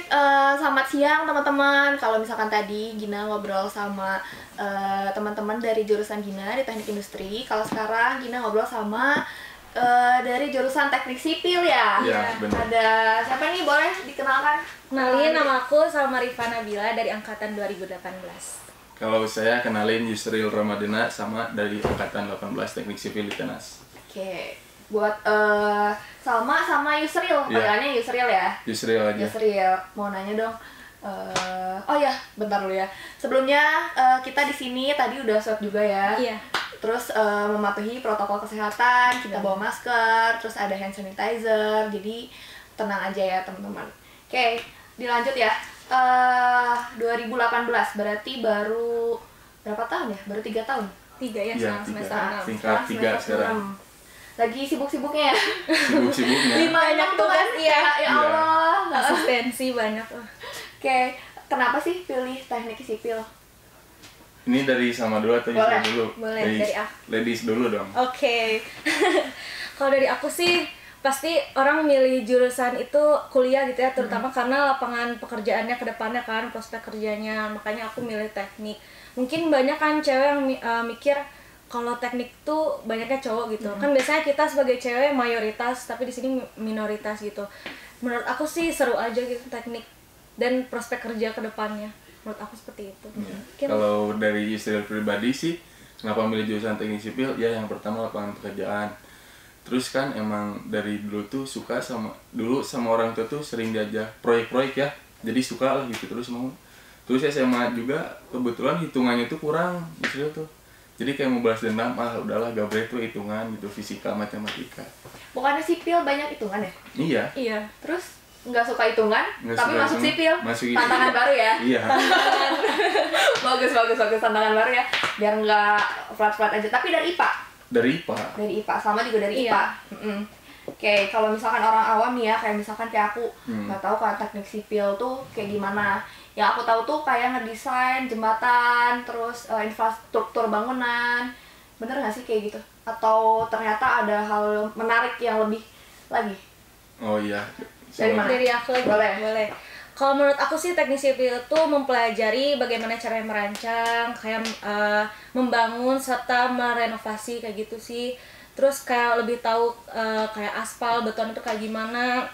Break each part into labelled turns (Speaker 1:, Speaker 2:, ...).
Speaker 1: selamat siang teman-teman. Kalau misalkan tadi Gina ngobrol sama teman-teman dari jurusan Gina di Teknik Industri. Kalau sekarang Gina ngobrol sama dari jurusan Teknik Sipil ya.
Speaker 2: Iya, benar.
Speaker 1: Ada siapa nih, boleh dikenalkan?
Speaker 3: Kenalin, nama aku sama Rifa Nabila dari angkatan 2018.
Speaker 2: Kalau saya kenalin Yusril Ramadana sama dari angkatan 18 Teknik Sipil di Tenas.
Speaker 1: Oke. Buat Salma sama Yusril, panggilannya Yusril ya?
Speaker 2: Yusril aja.
Speaker 1: Yusril, mau nanya dong. Oh ya, bentar dulu ya. Sebelumnya kita di sini tadi udah swab juga ya.
Speaker 3: Iya.
Speaker 1: Terus mematuhi protokol kesehatan, kita bawa masker, terus ada hand sanitizer. Jadi tenang aja ya teman-teman. Oke, dilanjut ya. 2018 berarti baru berapa tahun ya? Baru 3 tahun.
Speaker 3: 3 ya,
Speaker 2: Iya,
Speaker 3: sekarang semester 6.
Speaker 2: Tingkat 3 sekarang.
Speaker 1: Lagi sibuk-sibuknya ya?
Speaker 2: Sibuk-sibuknya.
Speaker 1: 5
Speaker 3: Banyak
Speaker 1: tuh kan?
Speaker 3: tugas, iya.
Speaker 1: Ya Allah.
Speaker 3: Asistensi banyak.
Speaker 1: Oke, kenapa sih pilih teknik sipil?
Speaker 2: Ini dari sama dulu atau
Speaker 1: Boleh.
Speaker 2: Yusril dulu?
Speaker 3: Boleh, dari aku.
Speaker 2: Ladies dulu dong.
Speaker 3: Oke. Kalau dari aku sih pasti orang milih jurusan itu kuliah gitu ya, terutama karena lapangan pekerjaannya ke depannya kan, prospek kerjanya. Makanya aku milih teknik. Mungkin banyak kan cewek yang mikir kalau teknik tuh banyaknya cowok gitu. Kan biasanya kita sebagai cewek mayoritas, tapi di sini minoritas gitu. Menurut aku sih seru aja gitu teknik dan prospek kerja ke depannya. Menurut aku seperti itu. Mungkin
Speaker 2: Kalau dari Yusril pribadi sih, kenapa milih jurusan Teknik Sipil? Ya yang pertama lapangan pekerjaan. Terus kan emang dari dulu tuh suka sama orang tua tuh sering diajak proyek-proyek ya. Jadi suka lah gitu terus mau. Terus SMA juga kebetulan hitungannya tuh kurang Yusril tuh. Jadi kayak mau balas dendam, udahlah gabre tuh hitungan gitu, fisika, matematika.
Speaker 1: Bukannya sipil banyak hitungan ya?
Speaker 2: Iya.
Speaker 3: iya.
Speaker 1: Terus nggak suka hitungan,
Speaker 2: Nggak
Speaker 1: tapi
Speaker 2: suka
Speaker 1: masuk
Speaker 2: hitungan,
Speaker 1: sipil.
Speaker 2: masuk
Speaker 1: Tantangan baru ya?
Speaker 2: Iya.
Speaker 1: bagus, tantangan baru ya. Biar nggak flat-flat aja. Tapi dari IPA?
Speaker 2: Dari IPA.
Speaker 1: Dari IPA, sama juga dari
Speaker 3: Iya.
Speaker 1: IPA. Oke, kalau misalkan orang awam nih ya, kayak misalkan kayak aku nggak tahu kan teknik sipil tuh kayak gimana. Yang aku tahu tuh kayak ngedesain jembatan, terus infrastruktur bangunan. Bener nggak sih kayak gitu? Atau ternyata ada hal menarik yang lebih lagi?
Speaker 2: Oh iya.
Speaker 1: Dari mana?
Speaker 3: Dari aku lagi. Boleh. Kalau menurut aku sih teknik sipil itu mempelajari bagaimana cara merancang, kayak membangun serta merenovasi kayak gitu sih. Terus kayak lebih tahu kayak aspal, beton itu kayak gimana.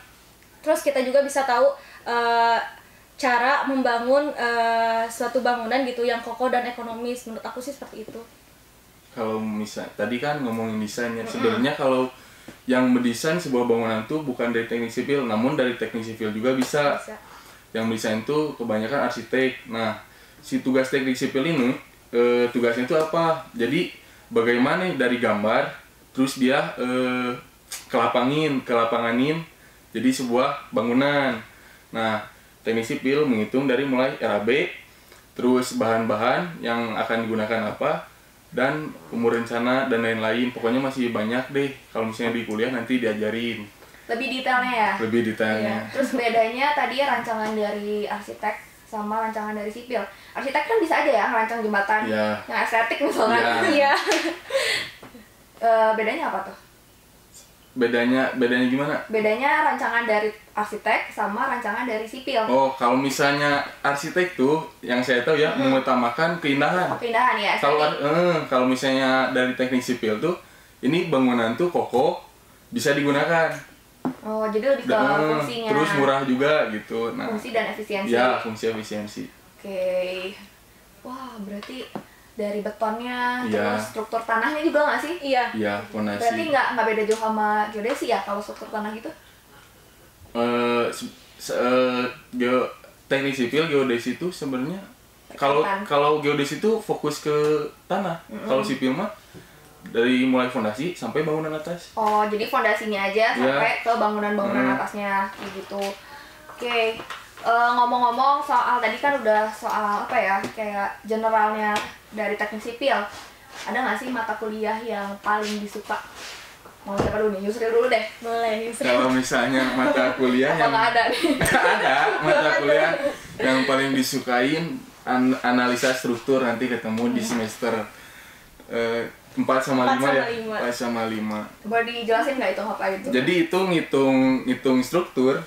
Speaker 3: Terus kita juga bisa tahu cara membangun suatu bangunan gitu yang kokoh dan ekonomis. Menurut aku sih seperti itu.
Speaker 2: Kalau misal tadi kan ngomongin desainnya, sebenarnya kalau yang mendesain sebuah bangunan tuh bukan dari teknik sipil, namun dari teknik sipil juga bisa. Yang mendesain tuh kebanyakan arsitek. Nah, si tugas teknik sipil ini tugasnya itu apa? Jadi bagaimana dari gambar, terus dia kelapanganin jadi sebuah bangunan. Nah, teknik sipil menghitung dari mulai RAB, terus bahan-bahan yang akan digunakan apa, dan umur rencana dan lain-lain. Pokoknya masih banyak deh kalau misalnya di kuliah nanti diajarin
Speaker 1: Lebih detailnya ya?
Speaker 2: lebih detailnya.
Speaker 1: Terus bedanya tadi ya rancangan dari arsitek sama rancangan dari sipil. Arsitek kan bisa aja ya ngerancang jembatan yang estetik misalnya.
Speaker 3: Iya.
Speaker 1: Bedanya apa tuh?
Speaker 2: Bedanya gimana?
Speaker 1: Bedanya rancangan dari arsitek sama rancangan dari sipil.
Speaker 2: Oh, kalau misalnya arsitek tuh yang saya tahu ya mengutamakan keindahan.
Speaker 1: Keindahan ya, estetik.
Speaker 2: Kalau misalnya dari teknik sipil tuh ini bangunan tuh kokoh, bisa digunakan.
Speaker 1: Oh, jadi lebih ke fungsinya.
Speaker 2: Terus murah juga gitu. Nah,
Speaker 1: Fungsi dan efisiensi.
Speaker 2: ya, fungsi efisiensi.
Speaker 1: Oke. Wah, berarti dari betonnya,
Speaker 2: Iya.
Speaker 1: terus struktur tanahnya juga nggak sih?
Speaker 3: Iya.
Speaker 2: Ya, fondasi.
Speaker 1: Berarti nggak beda jauh sama geodesi ya kalau struktur tanah gitu?
Speaker 2: Teknik sipil geodesi itu sebenarnya
Speaker 1: Berkaitan.
Speaker 2: kalau geodesi itu fokus ke tanah. Kalau sipil mah dari mulai fondasi sampai bangunan atas.
Speaker 1: Oh, jadi fondasinya aja sampai ke bangunan-bangunan atasnya kayak gitu. Oke. Ngomong-ngomong soal tadi kan udah soal apa ya, kayak generalnya dari teknik sipil. Ada nggak sih mata kuliah yang paling disuka? Mau siapa dulu nih? Yusril dulu deh.
Speaker 3: Boleh, Yusril.
Speaker 2: Kalau misalnya mata kuliah
Speaker 1: Apa
Speaker 2: yang
Speaker 1: nggak ada nih?
Speaker 2: nggak ada mata kuliah yang paling disukain analisa struktur, nanti ketemu di semester 4 sama 5 ya. 4 sama 5.
Speaker 1: Boleh dijelasin nggak itu apa itu?
Speaker 2: Jadi itu ngitung struktur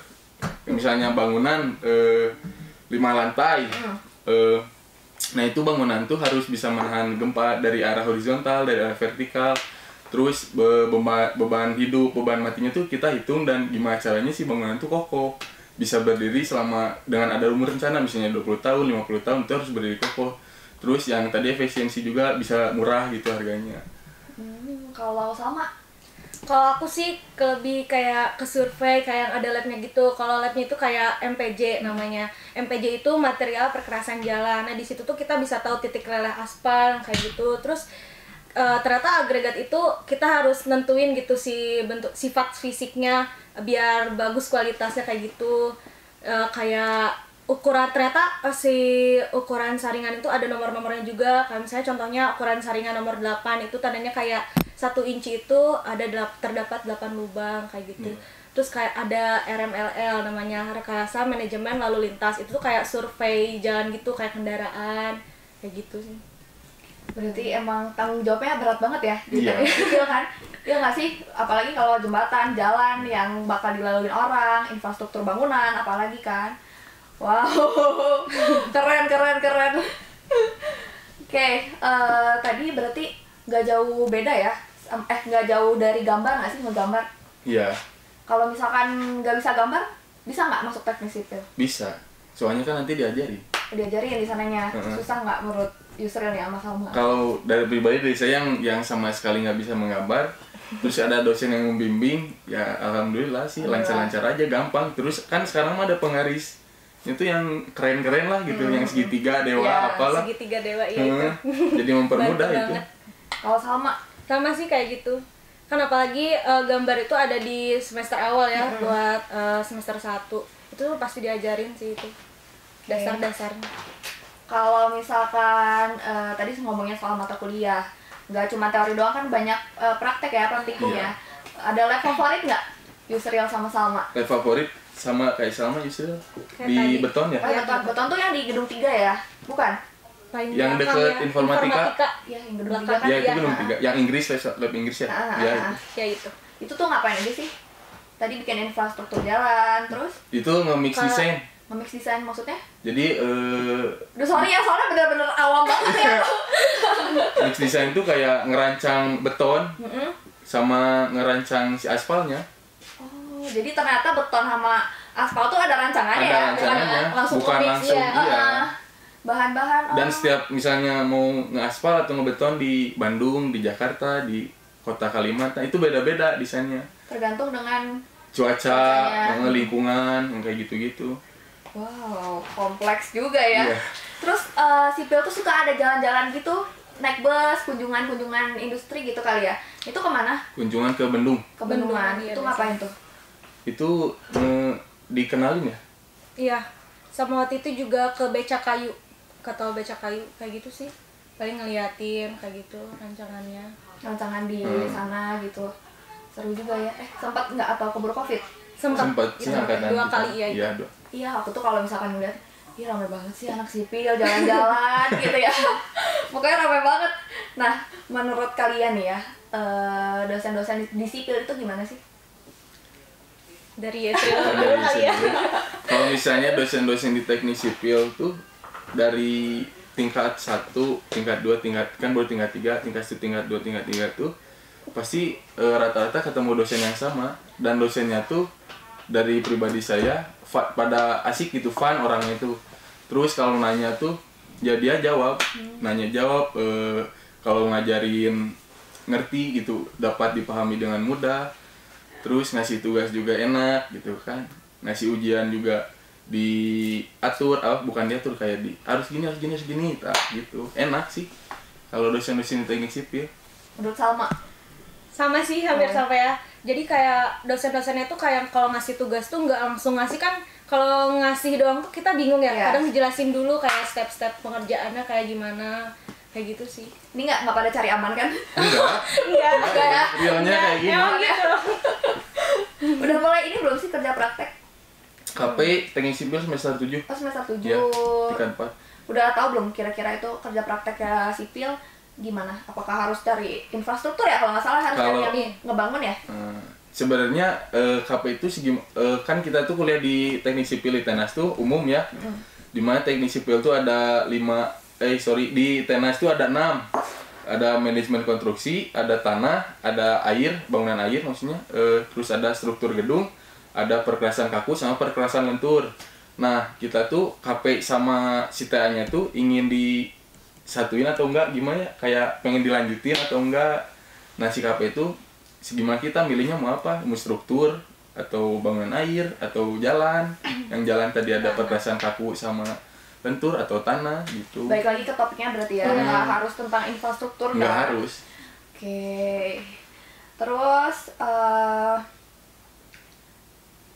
Speaker 2: Misalnya bangunan 5 lantai. Nah itu bangunan tuh harus bisa menahan gempa dari arah horizontal, dari arah vertikal. Terus beban hidup, beban matinya tuh kita hitung, dan gimana caranya sih bangunan tuh kokoh. Bisa berdiri selama dengan ada umur rencana misalnya 20 tahun, 50 tahun itu harus berdiri kokoh. Terus yang tadi efisiensi juga bisa murah gitu harganya.
Speaker 1: Kalau sama
Speaker 3: Kalau aku sih lebih kayak ke survei, kayak yang ada labnya gitu. Kalau labnya itu kayak MPJ namanya. MPJ itu material perkerasan jalan. Nah di situ tuh kita bisa tahu titik leleh aspal kayak gitu. Terus ternyata agregat itu kita harus nentuin gitu si bentuk sifat fisiknya biar bagus kualitasnya kayak gitu. Kayak ukuran, ternyata si ukuran saringan itu ada nomor-nomornya juga. Kayak misalnya contohnya ukuran saringan nomor 8 itu tandanya kayak 1 inci itu terdapat 8 lubang kayak gitu. Terus kayak ada RMLL namanya, rekayasa manajemen lalu lintas. Itu tuh kayak survei jalan gitu, kayak kendaraan kayak gitu sih.
Speaker 1: berarti emang tanggung jawabnya berat banget ya di
Speaker 2: Iya.
Speaker 1: teknik sipil kan? Iya nggak sih? Apalagi kalau jembatan, jalan yang bakal dilalui orang, infrastruktur bangunan, apalagi kan? Wow, keren. Oke, tadi berarti nggak jauh beda ya? Nggak jauh dari gambar nggak sih, ngegambar?
Speaker 2: Iya,
Speaker 1: Kalau misalkan nggak bisa gambar, bisa nggak masuk teknik sipil?
Speaker 2: bisa. Soalnya kan nanti diajari.
Speaker 1: Diajarin di sananya,
Speaker 2: Heeh.
Speaker 1: susah nggak menurut Yusril nih sama Salma?
Speaker 2: Kalau dari pribadi dari saya yang sama sekali nggak bisa menggambar, terus ada dosen yang membimbing, ya alhamdulillah sih lancar-lancar aja, gampang. Terus kan sekarang mah ada penggaris, itu yang keren-keren lah gitu, yang segitiga dewa
Speaker 3: Ya,
Speaker 2: apalah.
Speaker 3: segitiga dewa ya itu.
Speaker 2: Jadi mempermudah
Speaker 3: Bantu
Speaker 2: itu.
Speaker 3: banget.
Speaker 1: Kalau Salma,
Speaker 3: Sama sih kayak gitu. Kan apalagi gambar itu ada di semester awal ya, buat semester 1. Itu pasti diajarin sih itu. Dasar-dasarnya.
Speaker 1: kalau misalkan tadi ngomongnya soal mata kuliah, nggak cuma teori doang kan, banyak praktek ya, praktikum ya. Ada lab favorit nggak Yusril sama Salma?
Speaker 2: Lab favorit sama kayak Salma Yusril
Speaker 3: Kayak
Speaker 2: di
Speaker 3: tadi.
Speaker 2: beton ya?
Speaker 1: Oh ya, beton tuh yang di gedung 3 ya? Bukan?
Speaker 3: Paling
Speaker 2: Yang
Speaker 3: belakang
Speaker 2: deket
Speaker 3: ya,
Speaker 2: informatika.
Speaker 1: Ya, yang gedung
Speaker 3: Belakang.
Speaker 1: 3 kan?
Speaker 2: Ya itu
Speaker 3: Iya.
Speaker 2: gedung 3, yang Inggris, lab Inggris ya? Ya itu.
Speaker 3: Ya itu.
Speaker 1: Itu tuh ngapain aja sih? Tadi bikin infrastruktur jalan, terus
Speaker 2: Itu nge-mix desain.
Speaker 1: nge-mix desain maksudnya?
Speaker 2: Jadi
Speaker 1: Duh sorry ya, soalnya bener-bener awam banget ya.
Speaker 2: mix desain itu kayak ngerancang beton sama ngerancang si aspalnya.
Speaker 1: Oh, jadi ternyata beton sama aspal tuh ada rancangannya
Speaker 2: Ada
Speaker 1: ya?
Speaker 2: rancangannya,
Speaker 1: langsung
Speaker 2: bukan
Speaker 1: nge-mix
Speaker 2: langsung,
Speaker 1: ya.
Speaker 2: iya.
Speaker 1: Bahan-bahan.
Speaker 2: Dan setiap misalnya mau ngeaspal atau ngebeton di Bandung, di Jakarta, di kota Kalimantan, itu beda-beda desainnya.
Speaker 1: Tergantung dengan
Speaker 2: Cuaca, lingkungan, yang kayak gitu-gitu.
Speaker 1: wow, kompleks juga ya.
Speaker 2: Iya.
Speaker 1: Terus sipil tuh suka ada jalan-jalan gitu, naik bus, kunjungan industri gitu kali ya. Itu kemana?
Speaker 2: Kunjungan ke Bendung.
Speaker 1: Ke Bendungan.
Speaker 3: Bendungan, iya,
Speaker 1: Itu ngapain tuh?
Speaker 2: Itu dikenalin ya?
Speaker 3: Iya. Sama waktu itu juga ke Becak Kayu. Kata Becak Kayu kayak gitu sih. Paling ngeliatin kayak gitu rancangannya.
Speaker 1: Rancangan di sana gitu. Seru juga ya. Sempat nggak atau keburu COVID?
Speaker 3: Sempat
Speaker 2: sih
Speaker 3: itu,
Speaker 2: angkatan
Speaker 3: 2
Speaker 2: kita.
Speaker 3: kali ya.
Speaker 2: Iya, 2.
Speaker 1: Iya, aku tuh kalau misalkan ngeliat, ih rame banget sih anak sipil jalan-jalan gitu ya. Pokoknya rame banget. Nah, menurut kalian nih ya, dosen-dosen di sipil itu gimana sih?
Speaker 3: Dari Yesril
Speaker 2: Dari
Speaker 3: dulu kali ya.
Speaker 2: sini. Kalau misalnya dosen-dosen di teknik sipil tuh dari tingkat 1, tingkat 2, kan baru tingkat 3, tingkat 1, tingkat 2, tingkat 3 tuh pasti rata-rata ketemu dosen yang sama, dan dosennya tuh dari pribadi saya pada asik gitu, fun orangnya itu. Terus kalau nanya tuh ya dia jawab, nanya jawab, kalau ngajarin ngerti gitu, dapat dipahami dengan mudah. Terus ngasih tugas juga enak gitu kan, ngasih ujian juga diatur, bukan diatur, kayak harus gini tak gitu. Enak sih kalau dosen-dosen teknik sipil.
Speaker 1: Menurut Salma?
Speaker 3: Sama sih, hampir sama ya. Jadi kayak dosen-dosennya tuh kayak kalau ngasih tugas tuh nggak langsung ngasih kan. Kalau ngasih doang tuh kita bingung ya.
Speaker 1: Iya.
Speaker 3: Kadang dijelasin dulu kayak step-step pengerjaannya kayak gimana. Kayak gitu sih.
Speaker 1: Ini nggak pada cari aman kan?
Speaker 2: Enggak,
Speaker 3: Enggak ya.
Speaker 2: realnya kayak gini.
Speaker 3: Emang gitu.
Speaker 1: Udah mulai ini belum sih kerja praktek?
Speaker 2: KP teknik sipil semester 7.
Speaker 1: Pas semester 7.
Speaker 2: Ya, tingkat 4.
Speaker 1: Udah tahu belum kira-kira itu kerja prakteknya sipil gimana? Apakah harus dari infrastruktur ya? Kalau nggak salah harus
Speaker 2: Kalau-
Speaker 1: dari yang ngebangun ya?
Speaker 2: sebenarnya KP itu kan kita tuh kuliah di teknik sipil di Tenas tuh umum ya. Dimana teknik sipil tuh ada di Tenas tuh ada 6. Ada manajemen konstruksi, ada tanah, ada air, bangunan air maksudnya, terus ada struktur gedung, ada perkerasan kaku sama perkerasan lentur. Nah, kita tuh KP sama si TA-nya tuh ingin disatuin atau enggak gimana ya? Kayak pengen dilanjutin atau enggak. Nah, si KP itu gimana kita milihnya mau apa? Mau struktur atau bangunan air atau jalan. Yang jalan tadi ada perkerasan kaku sama lentur atau tanah gitu.
Speaker 1: Baik lagi ke topiknya berarti ya, nggak harus tentang infrastruktur
Speaker 2: nggak
Speaker 1: kan?
Speaker 2: harus.
Speaker 1: Oke. Terus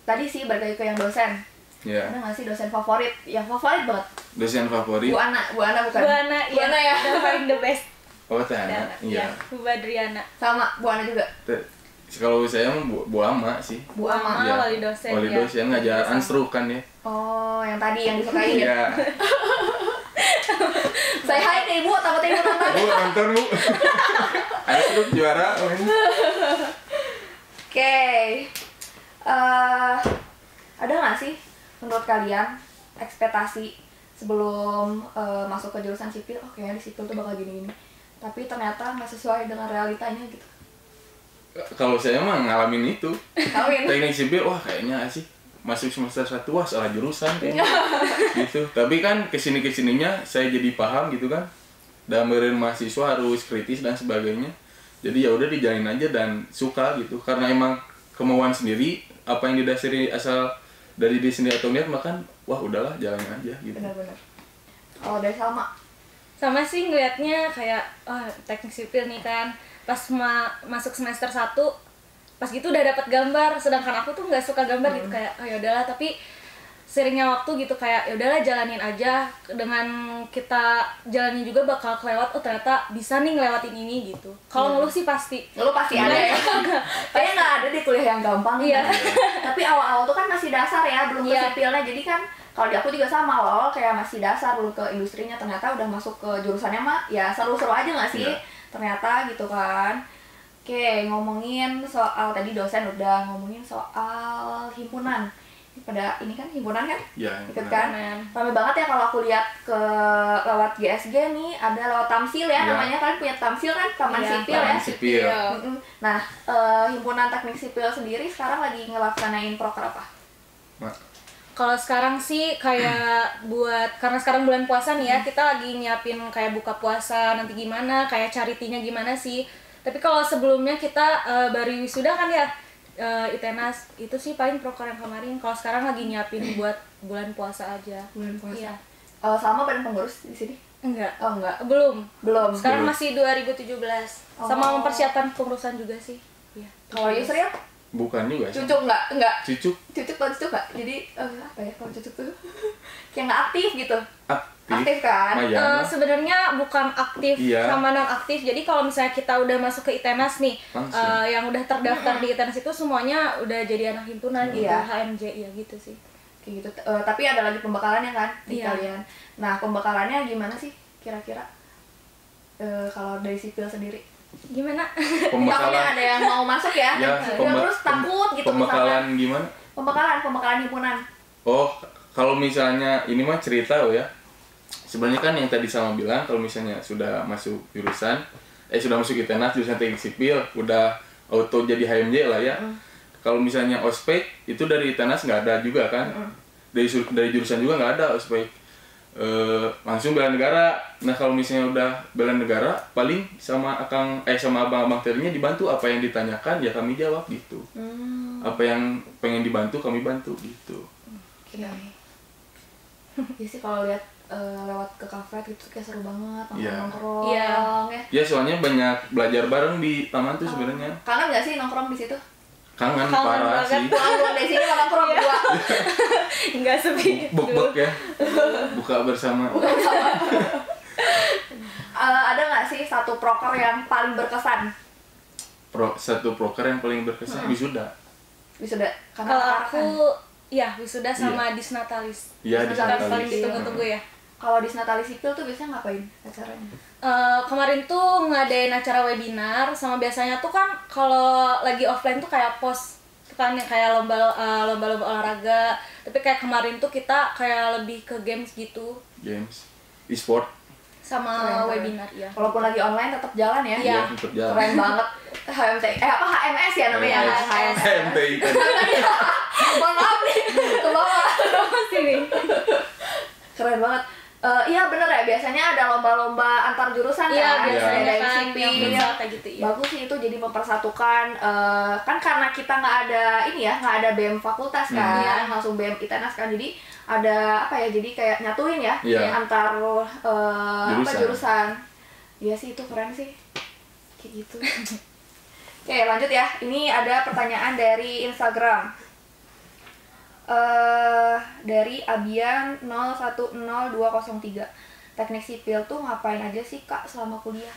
Speaker 1: tadi sih balik lagi ke yang dosen.
Speaker 2: Ya.
Speaker 1: Ada nggak sih dosen favorit? Yang favorit banget?
Speaker 2: Dosen favorit.
Speaker 1: Bu Ana bukan?
Speaker 3: Bu Ana,
Speaker 1: Bu Ana ya.
Speaker 3: yang paling the best.
Speaker 2: Oh, Tana. Iya.
Speaker 3: Bu Badriana.
Speaker 1: Sama Bu Ana juga.
Speaker 2: Kalau saya mah Bu Ama sih.
Speaker 1: Bu Ama.
Speaker 2: Iya.
Speaker 3: Wali dosen.
Speaker 2: Wali
Speaker 3: ya.
Speaker 2: dosen ngajar anstruk kan ya.
Speaker 1: Oh, yang tadi yang disukain ya.
Speaker 2: Iya.
Speaker 1: Saya hai ke Ibu, takutnya Ibu nonton.
Speaker 2: Bu nonton Bu. Anstruk juara.
Speaker 1: Oke. Ada nggak sih menurut kalian ekspektasi sebelum masuk ke jurusan sipil? Oh, kayaknya di sipil tuh bakal gini-gini. Tapi ternyata nggak sesuai dengan realitanya gitu.
Speaker 2: Kalau saya mah ngalamin itu.
Speaker 1: Kalian?
Speaker 2: Teknik sipil, wah kayaknya asik. Masuk semester 1, wah salah jurusan kayaknya. Gitu. Tapi kan kesininya saya jadi paham gitu kan. Damerin mahasiswa harus kritis dan sebagainya. Jadi ya udah dijalin aja dan suka gitu. Karena emang kemauan sendiri, apa yang didasari asal dari diri sendiri atau niat, makan wah udahlah jalanin aja gitu.
Speaker 1: Benar-benar. Kalau dari Salma?
Speaker 3: Sama sih ngelihatnya kayak teknik sipil nih kan. Pas masuk semester 1 pas gitu udah dapat gambar, sedangkan aku tuh nggak suka gambar gitu, kayak oh ya udahlah. Tapi seringnya waktu gitu kayak ya udahlah jalanin aja, dengan kita jalanin juga bakal kelewat, oh ternyata bisa nih ngelewatin ini gitu. Kalau ngeluh sih pasti
Speaker 1: Ada ya? Kayaknya nggak ada di kuliah yang gampang.
Speaker 3: Iya.
Speaker 1: Tapi awal-awal tuh kan masih dasar ya, belum ke sipilnya. Jadi kan kalau di aku juga sama, awal-awal kayak masih dasar, belum ke industrinya. Ternyata udah masuk ke jurusannya mah ya seru-seru aja nggak sih? Ternyata gitu kan. Oke, ngomongin soal tadi dosen udah, ngomongin soal himpunan. Pada ini kan himpunan kan?
Speaker 2: Ya,
Speaker 1: Ikut kan? Rame banget ya kalau aku lihat lewat GSG nih, ada lewat Tamsil ya, namanya kan punya Tamsil kan, Taman Sipil ya.
Speaker 2: Sipil.
Speaker 1: Nah, himpunan teknik sipil sendiri sekarang lagi ngelaksanain proker apa?
Speaker 3: Kalau sekarang sih kayak karena sekarang bulan puasa nih ya, kita lagi nyiapin kayak buka puasa nanti gimana, kayak charity-nya gimana sih. Tapi kalau sebelumnya kita baru wisuda kan ya, ITENAS, itu sih paling proker yang kemarin. Kalau sekarang lagi nyiapin buat bulan puasa aja.
Speaker 1: Bulan puasa.
Speaker 3: Iya.
Speaker 1: Sama badan pengurus di sini?
Speaker 3: Enggak.
Speaker 1: Oh, enggak.
Speaker 3: Belum. Sekarang
Speaker 2: Belum.
Speaker 3: masih 2017. Sama mempersiapkan kepengurusan juga sih. Iya.
Speaker 1: Kalau Yusril?
Speaker 2: Bukan juga sih.
Speaker 1: Cucuk enggak?
Speaker 2: Cucuk.
Speaker 1: Cucuk kalau cucuk enggak? Jadi apa ya kalau cucuk tuh? Kayak nggak aktif gitu.
Speaker 2: Aktif
Speaker 1: Kan?
Speaker 3: Sebenarnya bukan aktif sama non aktif. Jadi kalau misalnya kita udah masuk ke ITENAS nih, yang udah terdaftar di ITENAS itu semuanya udah jadi anak himpunan gitu, HMJ ya gitu sih.
Speaker 1: Kayak gitu. Tapi ada lagi pembekalannya kan di kalian. Nah, pembekalannya gimana sih kira-kira? Kalau dari sipil sendiri?
Speaker 3: Gimana?
Speaker 1: Takutnya ada yang mau masuk ya? Terus takut gitu.
Speaker 2: Pembekalan gimana?
Speaker 1: Pembekalan himpunan.
Speaker 2: Oh, kalau misalnya ini mah cerita ya. Sebenarnya kan yang tadi sama bilang, kalau misalnya sudah masuk jurusan, sudah masuk ITENAS jurusan teknik sipil, udah auto jadi HMJ lah ya. Kalau misalnya ospek itu dari ITENAS nggak ada juga kan, dari jurusan juga nggak ada ospek. Langsung bela negara. Nah kalau misalnya udah bela negara, paling sama abang-abang terinya dibantu, apa yang ditanyakan ya kami jawab gitu. Apa yang pengen dibantu kami bantu gitu.
Speaker 1: Iya sih, kalau lihat lewat ke kafe gitu kayak seru banget, nongkrong ya.
Speaker 2: Ya soalnya banyak belajar bareng di taman tuh sebenarnya.
Speaker 1: Kangen nggak sih nongkrong di situ?
Speaker 2: Kangen parah sih.
Speaker 1: Pulang dari sini nongkrong berdua.
Speaker 3: Enggak sepi.
Speaker 2: Buk-buk ya. Buka bersama.
Speaker 1: Ada nggak sih satu proker yang paling berkesan?
Speaker 2: Satu proker yang paling berkesan wisuda.
Speaker 3: Kalau aku ya wisuda sama disnatalis.
Speaker 2: Iya,
Speaker 3: disnatalis paling
Speaker 2: disnatalis.
Speaker 3: ditunggu-tunggu ya.
Speaker 1: Kalau di Natali Sipil tuh biasanya ngapain acaranya?
Speaker 3: Kemarin tuh ngadain acara webinar, sama biasanya tuh kan kalau lagi offline tuh kayak pos kan yang kayak lomba-lomba olahraga, tapi kayak kemarin tuh kita kayak lebih ke games gitu
Speaker 2: Games, e-sport.
Speaker 3: sama
Speaker 1: Keren,
Speaker 3: webinar ya.
Speaker 1: Walaupun lagi online tetap jalan ya.
Speaker 3: Iya.
Speaker 2: Tetap jalan.
Speaker 1: Keren banget. HMS ya namanya.
Speaker 3: HMS.
Speaker 2: HMTI kan.
Speaker 1: Mohon maaf nih, ke bawah.
Speaker 3: Sini.
Speaker 1: Keren banget. Iya bener ya, biasanya ada lomba-lomba antar jurusan
Speaker 3: Iya,
Speaker 1: kan,
Speaker 3: biasanya
Speaker 1: ada
Speaker 3: kan
Speaker 1: sipil.
Speaker 3: yang futsal kayak gitu ya.
Speaker 1: Bagus sih itu, jadi mempersatukan. Kan karena kita nggak ada ini ya, nggak ada BEM fakultas kan,
Speaker 3: Iya.
Speaker 1: langsung BEM ITENAS kan, jadi ada apa ya, jadi kayak nyatuin ya
Speaker 2: Iya.
Speaker 1: antar apa
Speaker 2: Jurusan.
Speaker 1: jurusan. Iya sih, itu keren sih, kayak gitu. Oke lanjut ya, ini ada pertanyaan dari Instagram. Dari Abian 010203. Teknik sipil tuh ngapain aja sih Kak selama kuliah?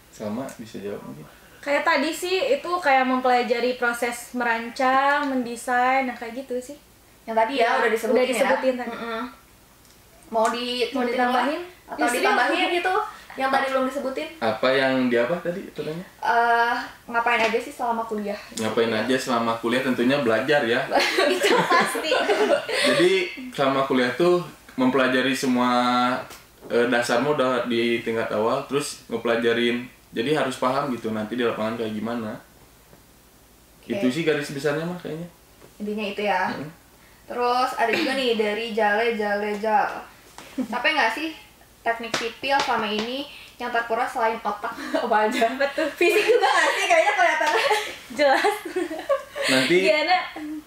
Speaker 2: Sama bisa jawab mungkin.
Speaker 3: Kayak tadi sih itu kayak mempelajari proses merancang, mendesain, nah kayak gitu sih.
Speaker 1: Yang tadi ya, udah disebutin,
Speaker 3: disebutin
Speaker 1: ya.
Speaker 3: tadi.
Speaker 1: Mau
Speaker 3: Mau ditambahin?
Speaker 1: atau
Speaker 3: Justru-
Speaker 1: ditambahin gitu yang tadi belum disebutin?
Speaker 2: Apa yang di apa tadi pertanyaannya?
Speaker 1: Ngapain aja sih selama kuliah?
Speaker 2: Ngapain aja selama kuliah, tentunya belajar ya.
Speaker 3: Itu pasti.
Speaker 2: Jadi selama kuliah tuh mempelajari semua dasarmu udah di tingkat awal, terus ngepelajarin. Jadi harus paham gitu nanti di lapangan kayak gimana.
Speaker 1: Oke.
Speaker 2: Itu sih garis besarnya mah kayaknya.
Speaker 1: Intinya itu ya.
Speaker 2: Mm.
Speaker 1: Terus ada juga nih dari Jale. Capek nggak sih teknik sipil selama ini yang terkuras selain otak apa aja?
Speaker 3: Betul.
Speaker 1: Fisik juga nggak sih? Kayaknya kelihatannya.
Speaker 3: Jelas.
Speaker 2: Nanti
Speaker 3: Gimana?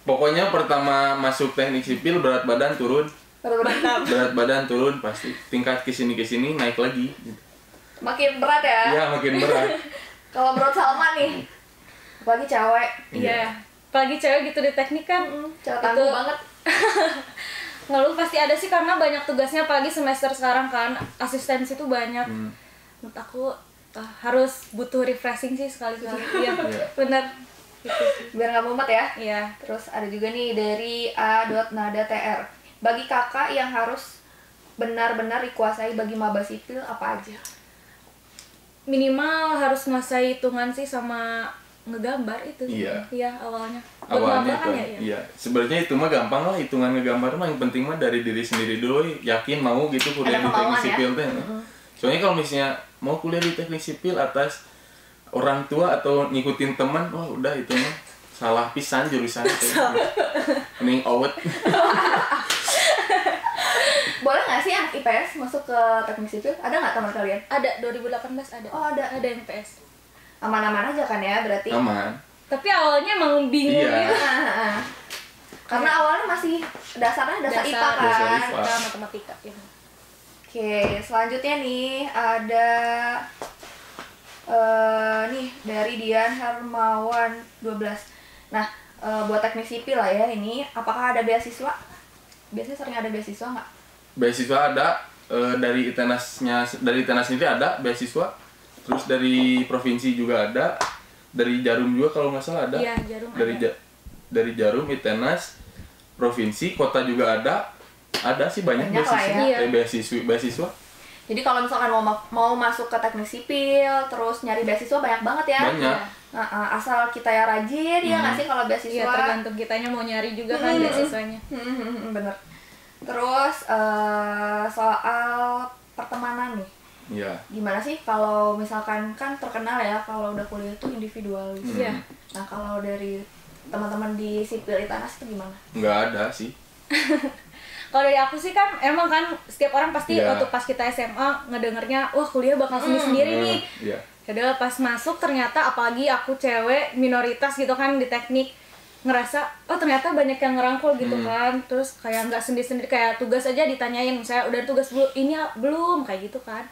Speaker 2: pokoknya pertama masuk teknik sipil berat badan turun.
Speaker 1: Berat-berat.
Speaker 2: Berat badan turun pasti. Tingkat kesini naik lagi. Gitu.
Speaker 1: Makin berat ya.
Speaker 2: Iya makin berat.
Speaker 1: Kalau menurut Salma nih, apalagi cewek,
Speaker 3: Iya. Apalagi cewek gitu di teknik kan.
Speaker 1: cewek tangguh
Speaker 3: Itu-
Speaker 1: banget.
Speaker 3: Ngeluh pasti ada sih karena banyak tugasnya, apalagi semester sekarang kan asistensi tuh banyak. Menurut aku harus butuh refreshing sih sekali-kali. Iya,
Speaker 2: Iya.
Speaker 3: bener. Gitu sih.
Speaker 1: Biar nggak mumet ya.
Speaker 3: Iya.
Speaker 1: Terus ada juga nih dari A.nada.tr. Bagi kakak yang harus benar-benar dikuasai bagi maba sipil apa aja?
Speaker 3: Minimal harus menguasai hitungan sih sama ngegambar itu sih.
Speaker 2: Iya.
Speaker 3: Iya, awalnya. Buat
Speaker 2: Awalnya
Speaker 3: ngegambar
Speaker 2: itu,
Speaker 3: kan ya?
Speaker 2: iya. Sebenarnya itu mah gampang lah, hitungan ngegambar mah yang penting mah dari diri sendiri dulu, yakin mau gitu kuliah
Speaker 1: Ada
Speaker 2: di teknik
Speaker 1: kemauan ya?
Speaker 2: sipil teh. Soalnya kalau misalnya mau kuliah di teknik sipil atas orang tua atau ngikutin teman, wah udah itu mah salah pisan jurusan itu. Mending out.
Speaker 1: Boleh nggak sih anak IPS masuk ke teknik sipil? Ada nggak teman kalian?
Speaker 3: Ada 2018 ada.
Speaker 1: Oh, ada.
Speaker 3: Ada yang PS.
Speaker 1: Aman-aman aja kan ya berarti?
Speaker 2: Aman.
Speaker 3: Tapi awalnya emang bingung
Speaker 2: Iya.
Speaker 3: gitu.
Speaker 1: Karena awalnya masih dasarnya dasar IPA kan?
Speaker 2: Dasar IPA.
Speaker 3: Kita matematika ya.
Speaker 1: Oke, selanjutnya nih ada nih dari Dian Hermawan 12. Nah, buat teknik sipil lah ya ini, apakah ada beasiswa? Biasanya sering ada beasiswa nggak?
Speaker 2: Beasiswa ada dari ITENAS sendiri ada beasiswa. Terus dari provinsi juga ada. Dari Jarum juga kalau nggak salah ada.
Speaker 3: Iya, Jarum
Speaker 2: dari
Speaker 3: ada.
Speaker 2: dari Jarum, ITENAS, provinsi, kota juga ada. Ada sih banyak,
Speaker 1: Banyak lah
Speaker 2: beasiswa.
Speaker 3: ya.
Speaker 2: Beasiswa.
Speaker 1: Jadi kalau misalkan mau masuk ke teknik sipil, terus nyari beasiswa banyak banget ya.
Speaker 2: Banyak.
Speaker 1: Nah, asal kita ya rajin ya nggak sih kalau beasiswa.
Speaker 3: Iya, tergantung kitanya mau nyari juga kan beasiswanya.
Speaker 1: Bener. Terus soal pertemanan nih.
Speaker 2: Iya.
Speaker 1: Gimana sih kalau misalkan kan terkenal ya kalau udah kuliah tuh individualis.
Speaker 3: Iya.
Speaker 1: Nah kalau dari teman-teman di sipil ITANAS itu gimana?
Speaker 2: Nggak ada sih.
Speaker 3: Kalau dari aku sih kan emang kan setiap orang pasti
Speaker 2: Iya.
Speaker 3: waktu pas kita SMA ngedengernya wah kuliah bakal sendiri-sendiri nih.
Speaker 2: Iya.
Speaker 3: Padahal pas masuk ternyata apalagi aku cewek minoritas gitu kan di teknik, ngerasa oh ternyata banyak yang ngerangkul gitu kan, terus kayak nggak sendiri-sendiri, kayak tugas aja ditanyain misalnya udah tugas ini belum kayak gitu kan,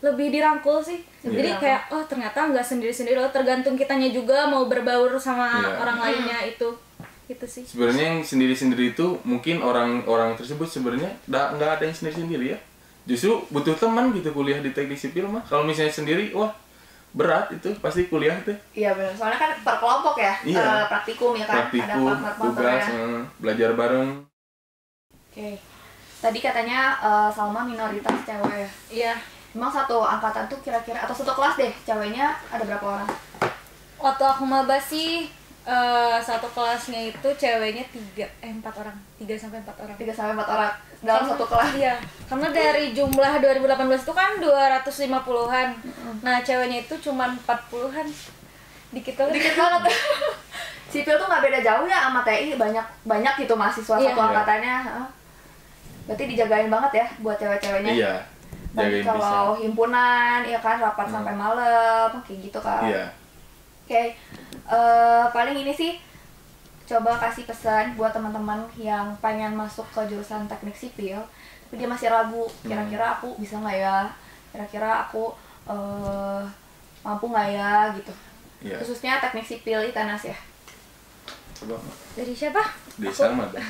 Speaker 3: lebih dirangkul sih.
Speaker 2: Iya.
Speaker 3: Jadi kayak oh ternyata nggak sendiri-sendiri loh, tergantung kitanya juga mau berbaur sama
Speaker 2: Iya.
Speaker 3: orang lainnya itu sih.
Speaker 2: Sebenarnya yang sendiri-sendiri itu mungkin orang-orang tersebut sebenarnya nggak ada yang sendiri-sendiri ya. Justru butuh teman gitu kuliah di teknik sipil mah. Kalau misalnya sendiri, wah berat itu pasti kuliah tuh.
Speaker 1: Iya benar, soalnya kan per kelompok ya,
Speaker 2: Iya.
Speaker 1: praktikum ya kan, ada
Speaker 2: Praktikum,
Speaker 1: partner-partnernya.
Speaker 2: tugas, belajar bareng.
Speaker 1: Oke. tadi katanya Salma minoritas cewek ya.
Speaker 3: Iya.
Speaker 1: Emang satu angkatan tuh kira-kira atau satu kelas deh ceweknya ada berapa orang?
Speaker 3: Waktu aku maba sih satu kelasnya itu ceweknya 4 orang, 3 sampai 4 orang.
Speaker 1: 3 sampai 4 orang dalam satu kelas.
Speaker 3: Iya, karena dari jumlah 2018 itu kan 250-an. Nah, ceweknya itu cuma 40-an. Dikit banget.
Speaker 1: Dikit banget. Sipil tuh nggak beda jauh ya sama TI, banyak gitu mahasiswa
Speaker 3: Iya.
Speaker 1: satu angkatannya. Berarti dijagain banget ya buat cewek-ceweknya.
Speaker 2: Iya.
Speaker 1: Tapi
Speaker 2: Jagain
Speaker 1: kalau
Speaker 2: bisa.
Speaker 1: himpunan ya kan rapat sampai malam kayak gitu kan.
Speaker 2: Iya.
Speaker 1: Oke, paling ini sih coba kasih pesan buat teman-teman yang pengen masuk ke jurusan teknik sipil tapi dia masih ragu, kira-kira aku bisa nggak ya, kira-kira aku mampu nggak ya gitu.
Speaker 2: Iya.
Speaker 1: Khususnya teknik sipil ITENAS ya.
Speaker 2: Coba
Speaker 3: Dari siapa?
Speaker 2: di
Speaker 3: Aku.
Speaker 2: Salma dah.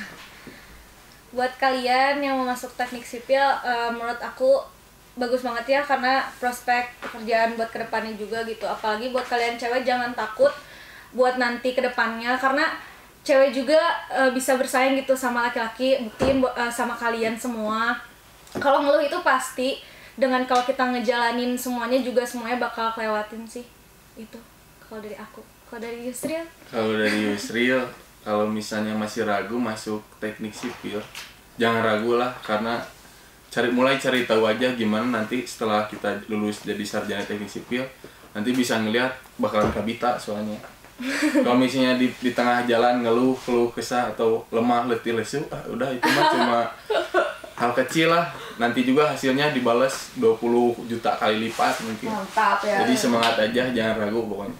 Speaker 3: Buat kalian yang mau masuk teknik sipil, menurut aku bagus banget ya karena prospek pekerjaan buat kedepannya juga gitu. Apalagi buat kalian cewek jangan takut buat nanti kedepannya karena cewek juga bisa bersaing gitu sama laki-laki. Buktiin sama kalian semua. Kalau ngeluh itu pasti, dengan kalau kita ngejalanin semuanya juga semuanya bakal kelewatin sih. Itu kalau dari aku. Kalau dari Yusril?
Speaker 2: Kalau dari Yusril, kalau misalnya masih ragu masuk teknik sipil, jangan ragu lah karena mulai cari tahu aja gimana nanti setelah kita lulus jadi sarjana teknik sipil, nanti bisa ngelihat bakalan kabita soalnya. Kalau misalnya di tengah jalan keluh kesah atau lemah letih lesu, udah itu mah cuma hal kecil lah. Nanti juga hasilnya dibalas 20 juta kali lipat mungkin.
Speaker 1: Mantap ya.
Speaker 2: Jadi semangat aja, jangan ragu pokoknya.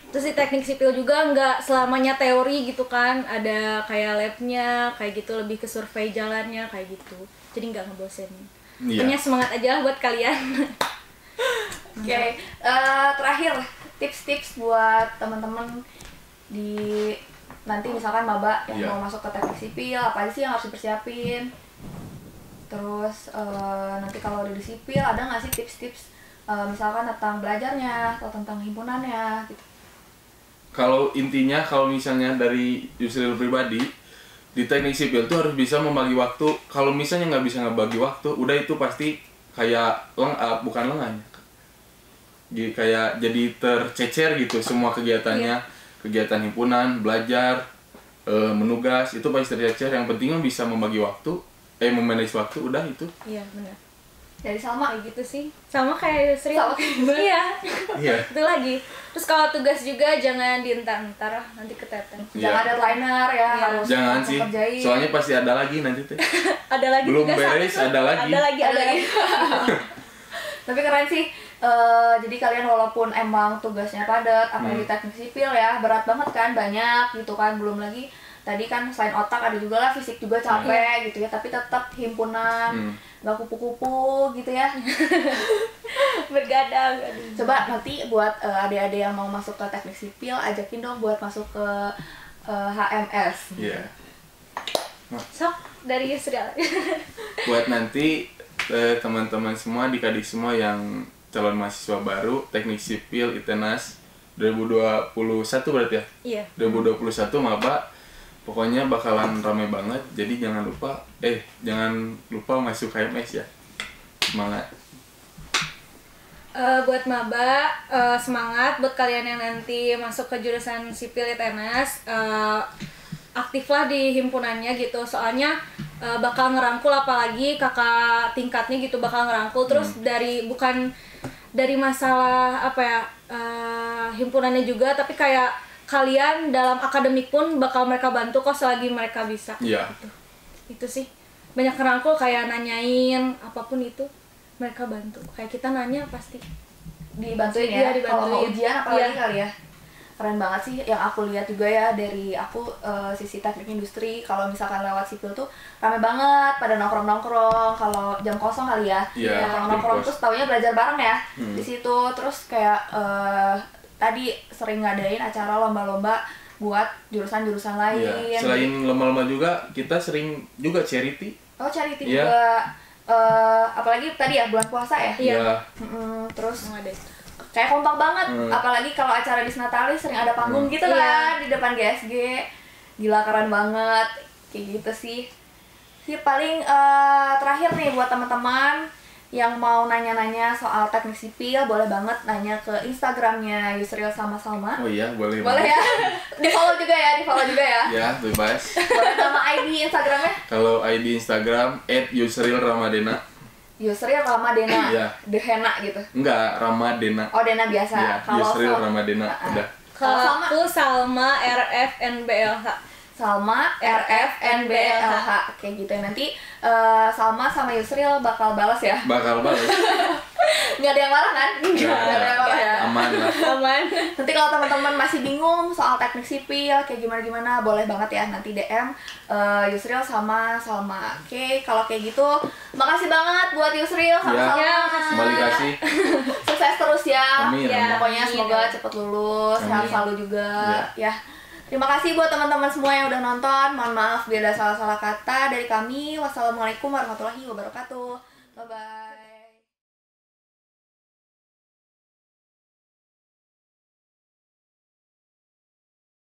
Speaker 3: Terus di teknik sipil juga nggak selamanya teori gitu kan, ada kayak labnya, kayak gitu lebih ke survei jalannya kayak gitu. Jadi nggak ngebosenin.
Speaker 2: Iya.
Speaker 3: Hanya semangat aja buat kalian.
Speaker 1: Oke, terakhir tips-tips buat teman-teman di nanti misalkan maba yang
Speaker 2: Iya.
Speaker 1: mau masuk ke teknik sipil, apa aja sih yang harus dipersiapin? Terus nanti kalau udah di sipil ada nggak sih tips-tips misalkan tentang belajarnya atau tentang himpunannya gitu?
Speaker 2: Kalau intinya kalau misalnya dari Yusril pribadi di teknik sipil tuh harus bisa membagi waktu. Kalau misalnya nggak bisa ngebagi waktu, udah itu pasti kayak bukan lengah, kayak jadi tercecer gitu semua kegiatannya. Kegiatan himpunan, belajar, menugas itu pasti tercecer. Yang penting bisa membagi waktu, memanage waktu, udah itu.
Speaker 3: Iya benar.
Speaker 1: Dari Salma
Speaker 3: Kayak gitu sih. Sama kayak Yusril.
Speaker 1: Sama kayak Yusril.
Speaker 3: Iya.
Speaker 2: Iya.
Speaker 3: Itu lagi. Terus kalau tugas juga jangan dientar-entar, nanti keteter.
Speaker 1: jangan
Speaker 2: Iya.
Speaker 1: deadlineer ya,
Speaker 3: Iya.
Speaker 1: harus
Speaker 2: Jangan
Speaker 1: langsung
Speaker 2: sih,
Speaker 1: kerjain.
Speaker 2: soalnya pasti ada lagi nanti teh.
Speaker 3: Ada lagi
Speaker 2: Belum
Speaker 3: tugas
Speaker 2: beres,
Speaker 3: satu.
Speaker 2: ada lagi.
Speaker 3: Ada lagi.
Speaker 1: Tapi keren sih, jadi kalian walaupun emang tugasnya padat, apalagi teknik sipil ya, berat banget kan, banyak gitu kan, belum lagi tadi kan selain otak ada juga lah fisik juga capek gitu ya, tapi tetap himpunan, gak kupu-kupu gitu ya.
Speaker 3: Bergadang.
Speaker 1: Coba nanti buat adik-adik yang mau masuk ke teknik sipil, ajakin dong buat masuk ke HMS.
Speaker 2: Iya.
Speaker 3: Sok dari Yusril.
Speaker 2: Buat nanti teman-teman semua, adik-adik semua yang calon mahasiswa baru teknik sipil ITENAS 2021 berarti ya?
Speaker 3: Iya.
Speaker 2: 2021 maba pokoknya bakalan rame banget, jadi jangan lupa masuk HMS ya. Semangat.
Speaker 3: Buat maba, semangat buat kalian yang nanti masuk ke jurusan sipil ITENAS, aktiflah di himpunannya gitu, soalnya bakal ngerangkul, apalagi kakak tingkatnya gitu bakal ngerangkul. Terus bukan dari masalah apa ya, himpunannya juga, tapi kayak kalian dalam akademik pun bakal mereka bantu kok selagi mereka bisa.
Speaker 2: Iya.
Speaker 3: Itu sih, banyak ngerangkul, kayak nanyain apapun itu mereka bantu, kayak kita nanya pasti
Speaker 1: Dibantuin
Speaker 3: Iya,
Speaker 1: ya, kalau mau
Speaker 3: dibantuin.
Speaker 1: ujian apalagi
Speaker 3: Iya.
Speaker 1: kali ya. Keren banget sih yang aku lihat juga ya dari aku sisi teknik industri, kalau misalkan lewat sipil tuh rame banget pada nongkrong-nongkrong kalau jam kosong kali ya.
Speaker 2: Iya,
Speaker 1: Nongkrong-nongkrong
Speaker 2: jam kos.
Speaker 1: terus taunya belajar bareng ya di situ, terus kayak tadi sering ngadain acara lomba-lomba buat jurusan-jurusan lain.
Speaker 2: Iya. Selain lomba-lomba juga kita sering juga charity.
Speaker 1: Oh, charity
Speaker 2: Iya.
Speaker 1: juga. Apalagi tadi ya bulan puasa ya.
Speaker 3: Iya.
Speaker 1: Terus
Speaker 3: ada.
Speaker 1: kayak kompak banget, apalagi kalau acara di Natalis sering ada panggung gitu kan di depan GSG. Gila keren banget, kayak gitu sih. Ya paling terakhir nih buat teman-teman yang mau nanya-nanya soal teknik sipil, boleh banget nanya ke Instagramnya Yusril sama Salma.
Speaker 2: Oh iya, boleh.
Speaker 1: Boleh ya? Di follow juga ya?
Speaker 2: Ya, bebas.
Speaker 1: Boleh nama ID Instagramnya?
Speaker 2: Kalau ID Instagram @yusrilramadena.
Speaker 1: Yusril Ramadena,
Speaker 2: Iya.
Speaker 1: Dehena gitu.
Speaker 2: Enggak, Ramadena.
Speaker 1: Oh, Dena biasa.
Speaker 2: Ya, Yusril Ramadena. Udah.
Speaker 3: Kalau
Speaker 1: Salma?
Speaker 3: aku Salma RFNBLH.
Speaker 1: Salma RFNBLH kayak gitu ya. Nanti Salma sama Yusril bakal balas ya.
Speaker 2: Bakal balas.
Speaker 1: Nggak ada yang marah kan? Nggak ada yang marah ya.
Speaker 2: Aman lah.
Speaker 3: Aman.
Speaker 1: Nanti kalau teman-teman masih bingung soal teknik sipil kayak gimana boleh banget ya nanti DM Yusril sama Salma. Oke, kalau kayak gitu makasih banget buat Yusril sama
Speaker 2: Ya,
Speaker 1: Salma.
Speaker 2: kembali kasih.
Speaker 1: Sukses terus ya.
Speaker 2: Amin.
Speaker 3: Ya.
Speaker 1: Pokoknya
Speaker 3: Amin.
Speaker 1: semoga cepet lulus,
Speaker 2: Amin.
Speaker 1: sehat selalu juga ya. Terima kasih buat teman-teman semua yang udah nonton. Mohon maaf bila ada salah-salah kata dari kami. Wassalamualaikum warahmatullahi wabarakatuh. Bye bye.